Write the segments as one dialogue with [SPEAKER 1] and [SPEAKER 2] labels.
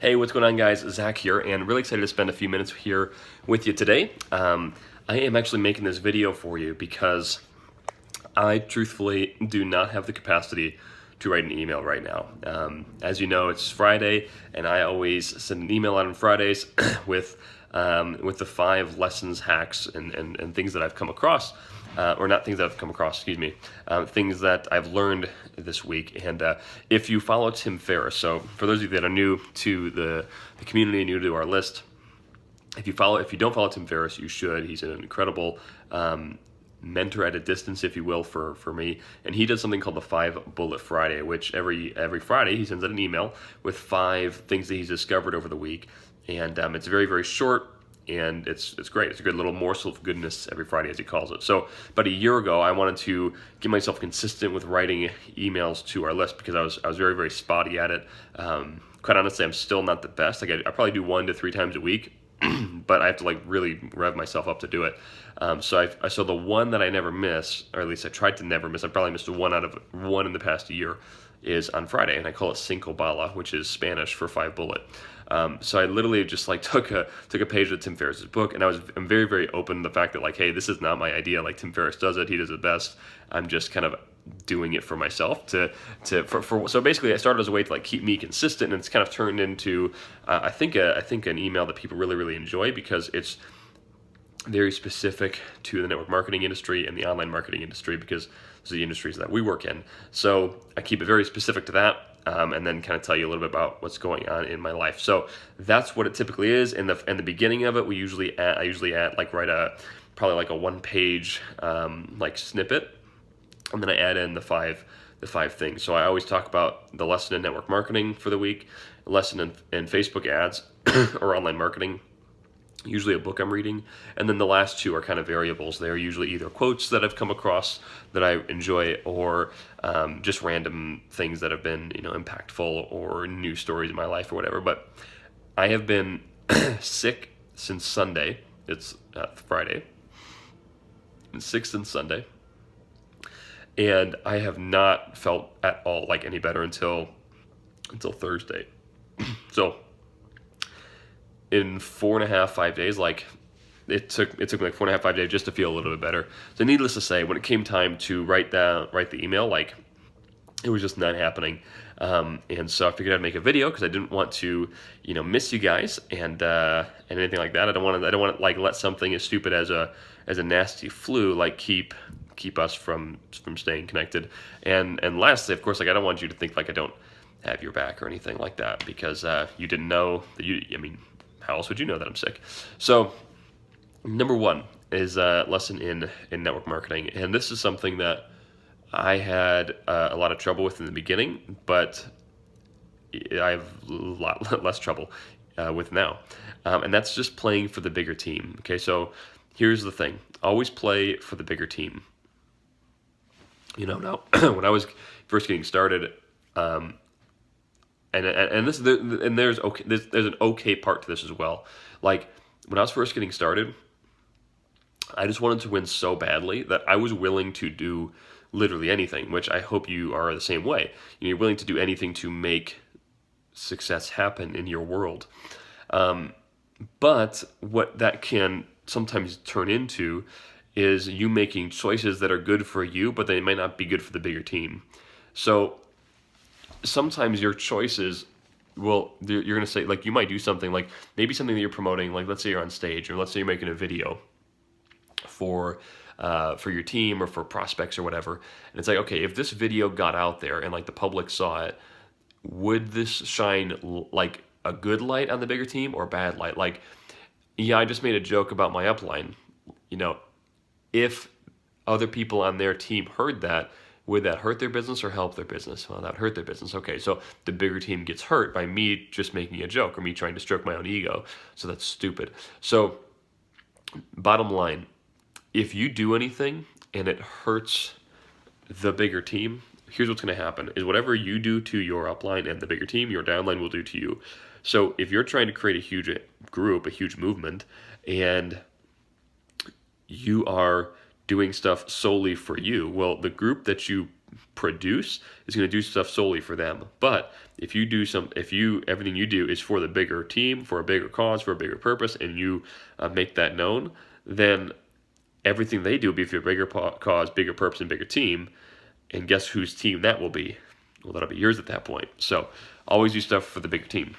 [SPEAKER 1] Hey, what's going on, guys? Zach here, and really excited to spend a few minutes here with you today. I am actually making this video for you because I truthfully do not have the capacity to write an email right now. As you know, it's Friday, and I always send an email out on Fridays with the 5 lessons, hacks, and things that I've come across. Or not things that I've come across, excuse me, things that I've learned this week. And if you follow Tim Ferriss, so for those of you that are new to the community, new to our list, if you don't follow Tim Ferriss, you should. He's an incredible mentor at a distance, if you will, for me. And he does something called the 5 Bullet Friday, which every Friday he sends out an email with 5 things that he's discovered over the week. And it's very, very short. And it's great. It's a good little morsel of goodness every Friday, as he calls it. So about a year ago, I wanted to get myself consistent with writing emails to our list because I was very, very spotty at it. Quite honestly, I'm still not the best. I probably do 1 to 3 times a week, but I have to really rev myself up to do it. So the one that I never miss, or at least I tried to never miss. I probably missed one out of 1 in the past year. Is on Friday, and I call it Cinco Bala, which is Spanish for 5 bullet. So I literally just took a page of Tim Ferriss's book, and I'm very, very open to the fact that hey, this is not my idea. Tim Ferriss does it; he does it best. I'm just kind of doing it for myself. So basically, I started as a way to keep me consistent, and it's kind of turned into I think an email that people really, really enjoy because it's very specific to the network marketing industry and the online marketing industry because those are the industries that we work in. So I keep it very specific to that, and then kind of tell you a little bit about what's going on in my life. So that's what it typically is. In the beginning of it, I usually add probably a 1-page snippet, and then I add in the five things. So I always talk about the lesson in network marketing for the week, a lesson in Facebook ads or online marketing, usually a book I'm reading, and then the last 2 are kind of variables. They're usually either quotes that I've come across that I enjoy, or just random things that have been impactful, or news stories in my life or whatever. But I have been sick since Sunday. It's Friday. I'm sick since Sunday, and I have not felt at all any better until Thursday. So in 4.5, 5 days, it took me 4.5, 5 days just to feel a little bit better. So needless to say, when it came time to write the email, it was just not happening. And so I figured I'd make a video because I didn't want to, miss you guys and anything like that. I don't want to let something as stupid as a nasty flu keep us from staying connected. And lastly, of course, I don't want you to think I don't have your back or anything like that because you didn't know that how else would you know that I'm sick? So number 1 is a lesson in network marketing. And this is something that I had a lot of trouble with in the beginning, but I have a lot less trouble with now. And that's just playing for the bigger team. Okay, so here's the thing. Always play for the bigger team. Now, when I was first getting started, there's an okay part to this as well. When I was first getting started, I just wanted to win so badly that I was willing to do literally anything, which I hope you are the same way. You're willing to do anything to make success happen in your world. But what that can sometimes turn into is you making choices that are good for you, but they might not be good for the bigger team. So sometimes your choices you're going to say, you might do something, maybe something that you're promoting, let's say you're on stage, or let's say you're making a video for your team or for prospects or whatever. And it's okay, if this video got out there and the public saw it, would this shine a good light on the bigger team or a bad light? Yeah, I just made a joke about my upline. If other people on their team heard that, would that hurt their business or help their business? Well, that would hurt their business. Okay, so the bigger team gets hurt by me just making a joke or me trying to stroke my own ego. So that's stupid. So bottom line, if you do anything and it hurts the bigger team, here's what's going to happen is whatever you do to your upline and the bigger team, your downline will do to you. So if you're trying to create a huge group, a huge movement, and you are doing stuff solely for you, well, the group that you produce is going to do stuff solely for them. But if everything you do is for the bigger team, for a bigger cause, for a bigger purpose, and you make that known, then everything they do will be for a bigger cause, bigger purpose, and bigger team. And guess whose team that will be? Well, that'll be yours at that point. So always do stuff for the bigger team.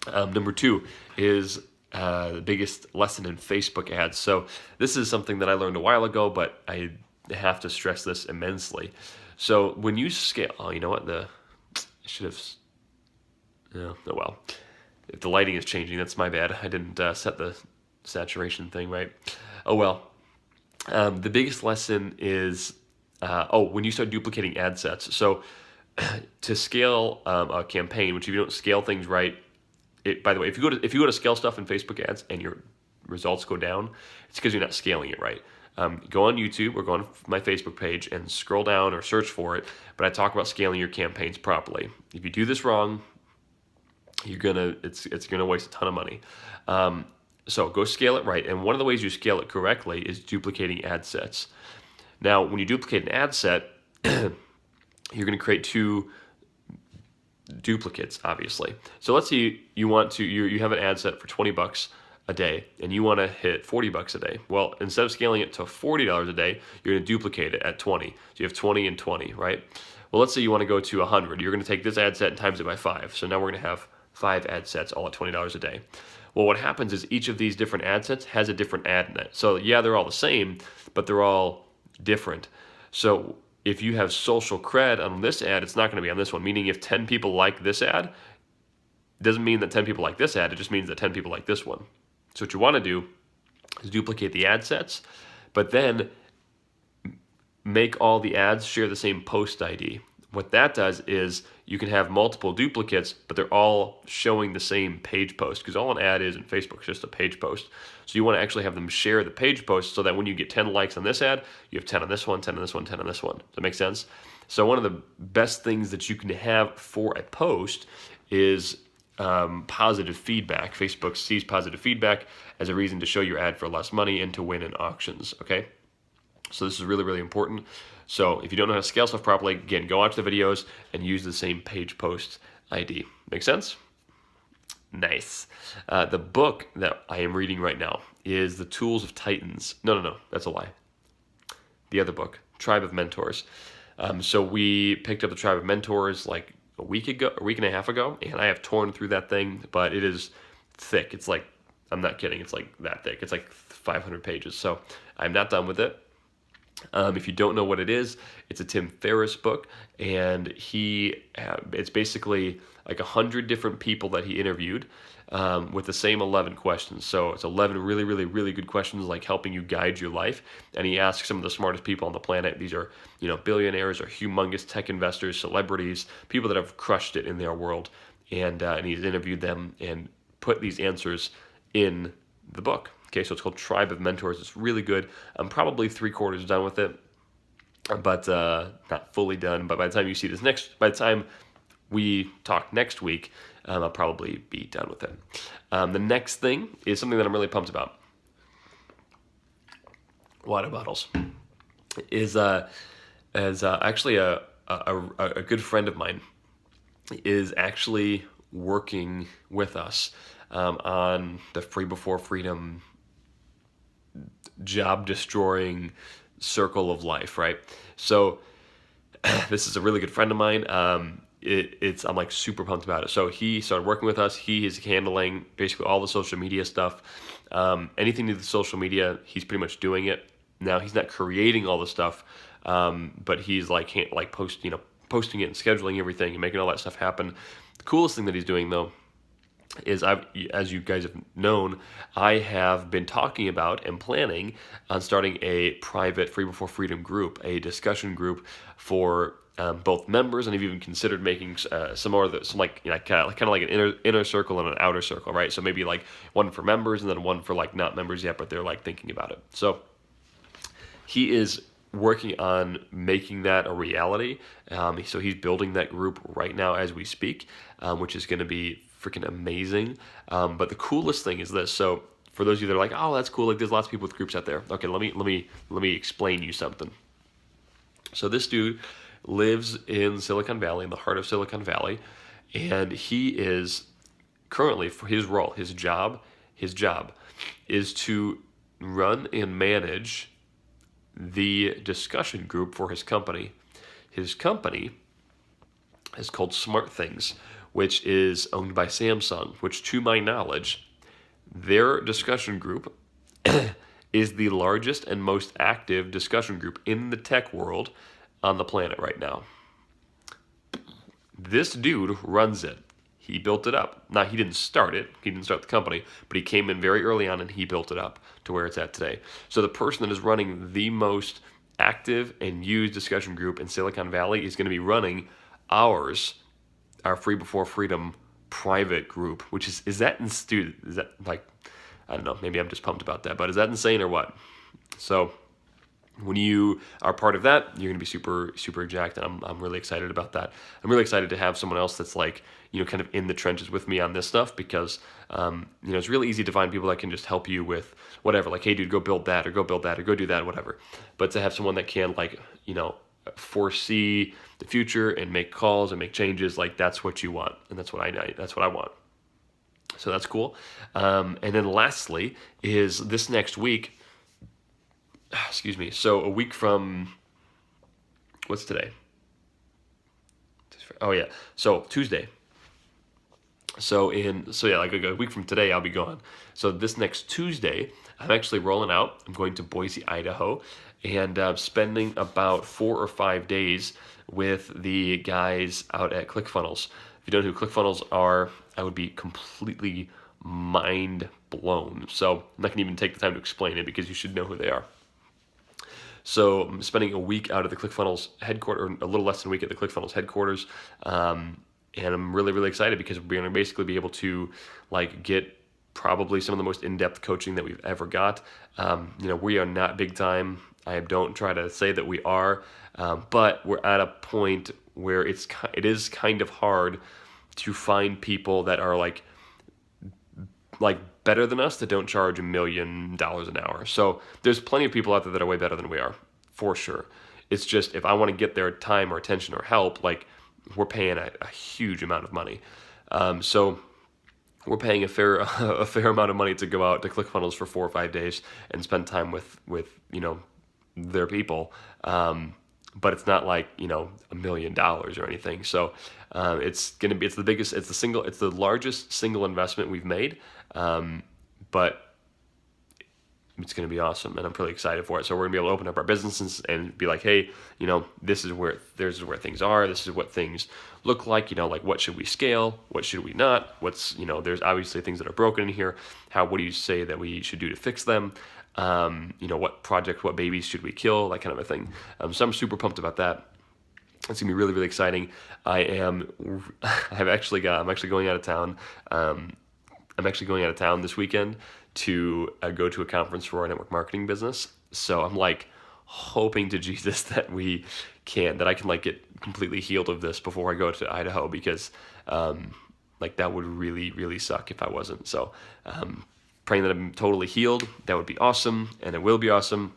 [SPEAKER 1] Number 2 is the biggest lesson in Facebook ads. So this is something that I learned a while ago, but I have to stress this immensely. So when you scale, oh, you know what? I should have. Oh well. If the lighting is changing, that's my bad. I didn't set the saturation thing right. Oh well. The biggest lesson is when you start duplicating ad sets. So to scale a campaign, which if you don't scale things right, by the way, if you go to scale stuff in Facebook ads and your results go down, it's because you're not scaling it right. Go on YouTube or go on my Facebook page and scroll down or search for it. But I talk about scaling your campaigns properly. If you do this wrong, it's gonna waste a ton of money. So go scale it right. And one of the ways you scale it correctly is duplicating ad sets. Now, when you duplicate an ad set, you're going to create 2 duplicates, obviously. So let's say you have an ad set for $20 a day, and you want to hit $40 a day. Well, instead of scaling it to $40 a day, you're going to duplicate it at 20. So you have 20 and 20, right? Well, let's say you want to go to 100. You're going to take this ad set and times it by 5. So now we're going to have 5 ad sets all at $20 a day. Well, what happens is each of these different ad sets has a different ad net. So yeah, they're all the same, but they're all different. So if you have social cred on this ad, it's not going to be on this one. Meaning if 10 people like this ad, it doesn't mean that 10 people like this ad, it just means that 10 people like this one. So what you want to do is duplicate the ad sets, but then make all the ads share the same post ID. What that does is you can have multiple duplicates, but they're all showing the same page post, because all an ad is in Facebook is just a page post. So you want to actually have them share the page post so that when you get 10 likes on this ad, you have 10 on this one, 10 on this one, 10 on this one. Does that make sense? So one of the best things that you can have for a post is positive feedback. Facebook sees positive feedback as a reason to show your ad for less money and to win in auctions, okay? So this is really, really important. So if you don't know how to scale stuff properly, again, go watch the videos and use the same page post ID. Make sense? Nice. The book that I am reading right now is The Tools of Titans. No, that's a lie. The other book, Tribe of Mentors. So we picked up the Tribe of Mentors like a week and a half ago, and I have torn through that thing, but it is thick. It's like, I'm not kidding, it's like that thick. It's like 500 pages. So I'm not done with it. If you don't know what it is, it's a Tim Ferriss book, and it's basically like 100 different people that he interviewed with the same 11 questions. So it's 11 really, really, really good questions, like helping you guide your life. And he asks some of the smartest people on the planet. These are, billionaires or humongous tech investors, celebrities, people that have crushed it in their world. And he's interviewed them and put these answers in the book. Okay, so it's called Tribe of Mentors. It's really good. I'm probably 3/4 done with it, but not fully done. But by the time you see this by the time we talk next week, I'll probably be done with it. The next thing is something that I'm really pumped about. Water bottles is actually a good friend of mine is actually working with us on the Free Before Freedom job-destroying circle of life, right? So this is a really good friend of mine. I'm like super pumped about it. So he started working with us. He is handling basically all the social media stuff. Anything to do with social media, he's pretty much doing it. Now he's not creating all the stuff, but he's posting it and scheduling everything and making all that stuff happen. The coolest thing that he's doing though is, as you guys have known, I have been talking about and planning on starting a private Free Before Freedom group, a discussion group for both members, and I've even considered making kind of like an inner circle and an outer circle, right? So maybe like one for members and then one for like not members yet, but they're like thinking about it. So he is working on making that a reality. So he's building that group right now as we speak, which is going to be freaking amazing. But the coolest thing is this. So for those of you that are like, oh, that's cool, like there's lots of people with groups out there. Okay, let me explain you something. So this dude lives in Silicon Valley, in the heart of Silicon Valley, and he is currently, for his role, his job is to run and manage the discussion group for his company. His company is called Smart Things, which is owned by Samsung, which to my knowledge, their discussion group is the largest and most active discussion group in the tech world on the planet right now. This dude runs it. He built it up. Now, he didn't start it. He didn't start the company, but he came in very early on and he built it up to where it's at today. So the person that is running the most active and used discussion group in Silicon Valley is going to be running our Free Before Freedom private group, which is that like, I don't know, maybe I'm just pumped about that, but is that insane or what? So when you are part of that, you're going to be super, super jacked, and I'm really excited about that. I'm really excited to have someone else that's like, kind of in the trenches with me on this stuff, because, it's really easy to find people that can just help you with whatever, like, hey, dude, go build that, or go build that, or go do that, whatever. But to have someone that can, like, foresee the future and make calls and make changes, like, that's what you want, and that's what I want. So that's cool. And then lastly is this next week, so a week from, what's today? Oh yeah, so Tuesday. Like a week from today, I'll be gone. So this next Tuesday, I'm actually rolling out. I'm going to Boise, Idaho, and spending about 4 or 5 days with the guys out at ClickFunnels. If you don't know who ClickFunnels are, I would be completely mind blown. So I'm not going to even take the time to explain it, because you should know who they are. So I'm spending a week out of the ClickFunnels headquarters, or a little less than a week at the ClickFunnels headquarters, and I'm really, really excited, because we're going to basically be able to like get probably some of the most in-depth coaching that we've ever got. We are not big time. I don't try to say that we are, but we're at a point where it is kind of hard to find people that are like better than us, that don't charge $1 million an hour. So there's plenty of people out there that are way better than we are, for sure. It's just, if I want to get their time or attention or help, like, we're paying a huge amount of money. So we're paying a fair amount of money to go out to ClickFunnels for 4 or 5 days and spend time with their people. But it's not like, $1 million or anything. So it's the largest single investment we've made. But it's going to be awesome, and I'm really excited for it. So we're going to be able to open up our businesses and be like, hey, this is where things are. This is what things look like. Like, what should we scale? What should we not? There's obviously things that are broken in here. What do you say that we should do to fix them? What babies should we kill? That kind of a thing. So I'm super pumped about that. It's gonna be really, really exciting. I'm actually going out of town. I'm actually going out of town this weekend to go to a conference for our network marketing business. So I'm like hoping to Jesus that I can like get completely healed of this before I go to Idaho, because that would really, really suck if I wasn't. So praying that I'm totally healed. That would be awesome, and it will be awesome.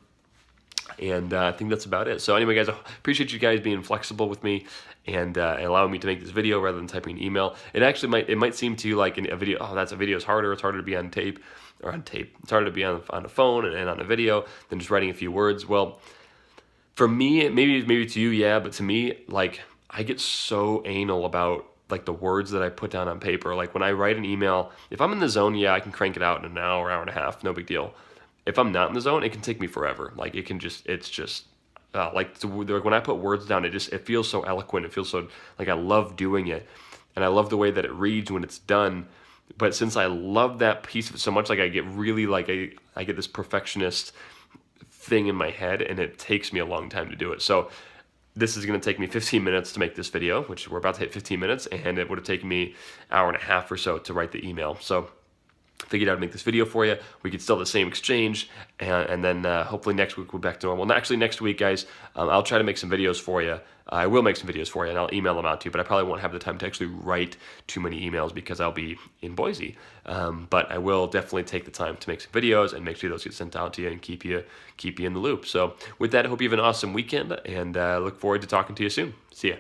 [SPEAKER 1] And I think that's about it. So anyway, guys, I appreciate you guys being flexible with me and allowing me to make this video rather than typing an email. It might seem to you like in a video, a video is harder. It's harder to be on tape. It's harder to be on a phone and on a video than just writing a few words. Well, for me, maybe to you, yeah, but to me, like, I get so anal about like the words that I put down on paper. Like, when I write an email, if I'm in the zone, yeah, I can crank it out in an hour and a half, no big deal. If I'm not in the zone, it can take me forever. Like, when I put words down, it feels so eloquent. It feels so, like, I love doing it. And I love the way that it reads when it's done. But since I love that piece of it so much, like, I get really, like, I get this perfectionist thing in my head, and it takes me a long time to do it. So this is going to take me 15 minutes to make this video, which we're about to hit 15 minutes, and it would have taken me an hour and a half or so to write the email. So figured out to make this video for you. We could still have the same exchange, and then hopefully next week we're back to normal. Actually, next week, guys, I'll try to make some videos for you. I will make some videos for you, and I'll email them out to you, but I probably won't have the time to actually write too many emails because I'll be in Boise. But I will definitely take the time to make some videos and make sure those get sent out to you and keep you in the loop. So with that, I hope you have an awesome weekend, and look forward to talking to you soon. See ya.